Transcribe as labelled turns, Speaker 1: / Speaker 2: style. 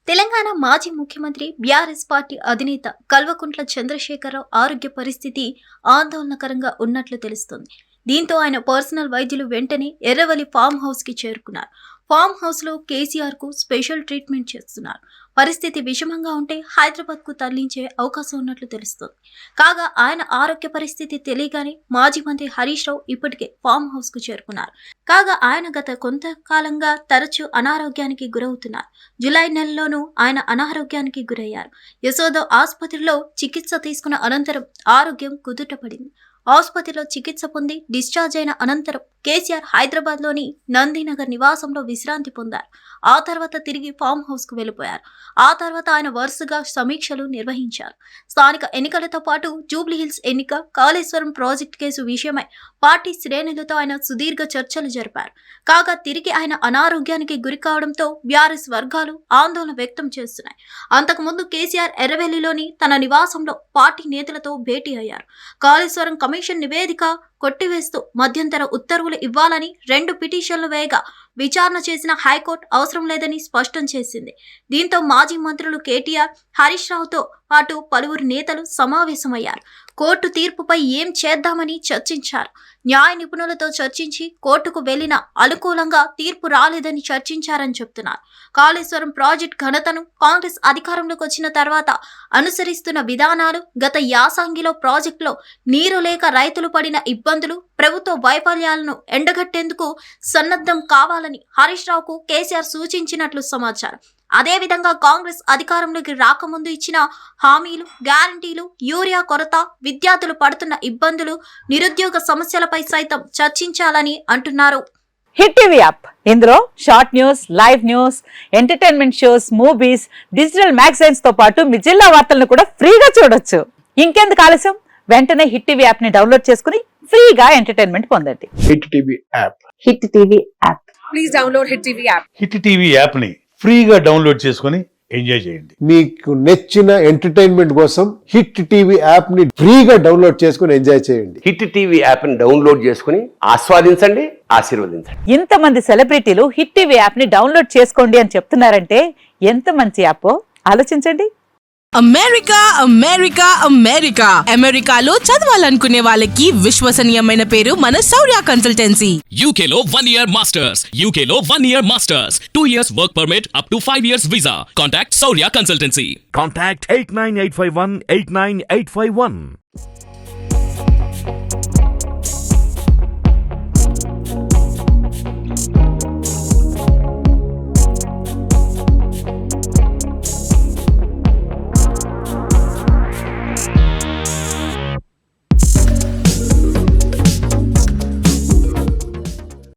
Speaker 1: తెలంగాణ మాజీ ముఖ్యమంత్రి BRS party అధినేత కల్వకుంట్ల చంద్రశేఖరరావు ఆరోగ్య పరిస్థితి ఆందోళనకరంగా ఉన్నట్లు తెలుస్తోంది. దీంతో ఆయన పర్సనల్ వైద్యులు వెంటనే ఎర్రవల్లి ఫామ్ హౌస్ కి చేరుకున్నారు. ఫామ్ హౌస్ లో కేసీఆర్ కు స్పెషల్ ట్రీట్మెంట్ చేస్తున్నారు. పరిస్థితి విషమంగా ఉంటే హైదరాబాద్ కు తరలించే అవకాశం ఉన్నట్లు తెలుస్తోంది. కాగా ఆయన ఆరోగ్య పరిస్థితి తెలియగానే మాజీ మంత్రి హరీష్ రావు ఇప్పటికే ఫామ్ హౌస్ కు చేరుకున్నారు. కాగా ఆయన గత కొంతకాలంగా తరచూ అనారోగ్యానికి గురవుతున్నారు. జూలై నెలలోనూ ఆయన అనారోగ్యానికి గురయ్యారు. యశోద ఆసుపత్రిలో చికిత్స తీసుకున్న అనంతరం ఆరోగ్యం కుదుటపడింది. ఆసుపత్రిలో చికిత్స పొంది డిశ్చార్జ్ అయిన అనంతరం కేసీఆర్ హైదరాబాద్ లోని నందినగర్ నివాసంలో విశ్రాంతి పొందారు. ఆ తర్వాత తిరిగి ఫామ్ హౌస్ కు వెళ్లిపోయారు. ఆ తర్వాత ఆయన వరుసగా సమీక్షలు నిర్వహించారు. స్థానిక ఎన్నికలతో పాటు జూబ్లీహిల్స్ ఎన్నిక, కాళేశ్వరం ప్రాజెక్టు కేసు విషయమై పార్టీ శ్రేణులతో ఆయన సుదీర్ఘ చర్చలు జరిపారు. కాగా తిరిగి ఆయన అనారోగ్యానికి గురి కావడంతో బీఆర్ఎస్ వర్గాలు ఆందోళన వ్యక్తం చేస్తున్నాయి. అంతకుముందు కేసీఆర్ ఎర్రవెల్లిలోని తన నివాసంలో పార్టీ నేతలతో భేటీ అయ్యారు. కాళేశ్వరం కమిషన్ నివేదిక కొట్టివేస్తూ మధ్యంతర ఉత్తర్వులు ఇవ్వాలని 2 పిటిషన్లు వేయగా విచారణ చేసిన హైకోర్టు అవసరం లేదని స్పష్టం చేసింది. దీంతో మాజీ మంత్రులు కేటీఆర్, హరీష్ రావుతో పాటు పలువురు నేతలు సమావేశమయ్యారు. కోర్టు తీర్పుపై ఏం చేద్దామని చర్చించారు. న్యాయ నిపుణులతో చర్చించి కోర్టుకు వెళ్లినా అనుకూలంగా తీర్పు రాలేదని చర్చించారని చెప్తున్నారు. కాళేశ్వరం ప్రాజెక్టు ఘనతను కాంగ్రెస్ అధికారంలోకి వచ్చిన తర్వాత అనుసరిస్తున్న విధానాలు, గత యాసంగిలో ప్రాజెక్టులో నీరు లేక రైతులు పడిన ఇబ్బందులు, ప్రభుత్వ వైఫల్యాలను ఎండగట్టేందుకు సన్నద్ధం కావాలని హరీష్ రావుకు కేసీఆర్ సూచించినట్లు సమాచారం. అదేవిధంగా కాంగ్రెస్ అధికారంలోకి రాకముందు ఇచ్చిన హామీలు, గ్యారంటీలు, యూరియా కొరత, విద్యార్థులు పడుతున్న ఇబ్బందులు, నిరుద్యోగ సమస్యలపై సైతం చర్చించాలని అంటున్నారు.
Speaker 2: హిట్ టీవీ యాప్ ఇందులో short news, live news, entertainment shows, movies, digital magazines తో పాటు మీ జిల్లా వార్తలను కూడా ఫ్రీగా చూడొచ్చు. ఇంకెందుకు ఆలస్యం, వెంటనే హిట్ టీవీ యాప్ ని డౌన్లోడ్ చేసుకుని ఫ్రీగా ఎంటర్టైన్మెంట్ పొందండి.
Speaker 3: Hit TV app.
Speaker 2: Hit TV app.
Speaker 4: Please download hit TV app.
Speaker 5: Hit TV app ని ఫ్రీగా డౌన్లోడ్ చేసుకుని ఎంజాయ్ చేయండి.
Speaker 3: మీకు నచ్చిన ఎంటర్టైన్మెంట్ కోసం హిట్ టీవీ యాప్ ని ఫ్రీగా డౌన్లోడ్ చేసుకుని ఎంజాయ్ చేయండి.
Speaker 6: హిట్ టీవీ యాప్ ని డౌన్లోడ్ చేసుకుని ఆస్వాదించండి, ఆశీర్వదించండి.
Speaker 2: ఇంతమంది సెలబ్రిటీలు హిట్ టీవీ యాప్ ని డౌన్లోడ్ చేసుకోండి అని చెప్తున్నారంటే ఎంత మంచి యాప్ ఆలోచించండి.
Speaker 4: అమెరికా అమెరికా అమెరికా అమెరికాలో చదవాలనుకునే వాళ్ళకి విశ్వసనీయమైన పేరు మన శౌర్య కన్సల్టెన్సీ.
Speaker 7: UK లో 1 year masters, UK లో 1 year masters, 2 years work permit up to 5 years visa. Contact Saurya Consultancy.
Speaker 8: Contact 89851 89851.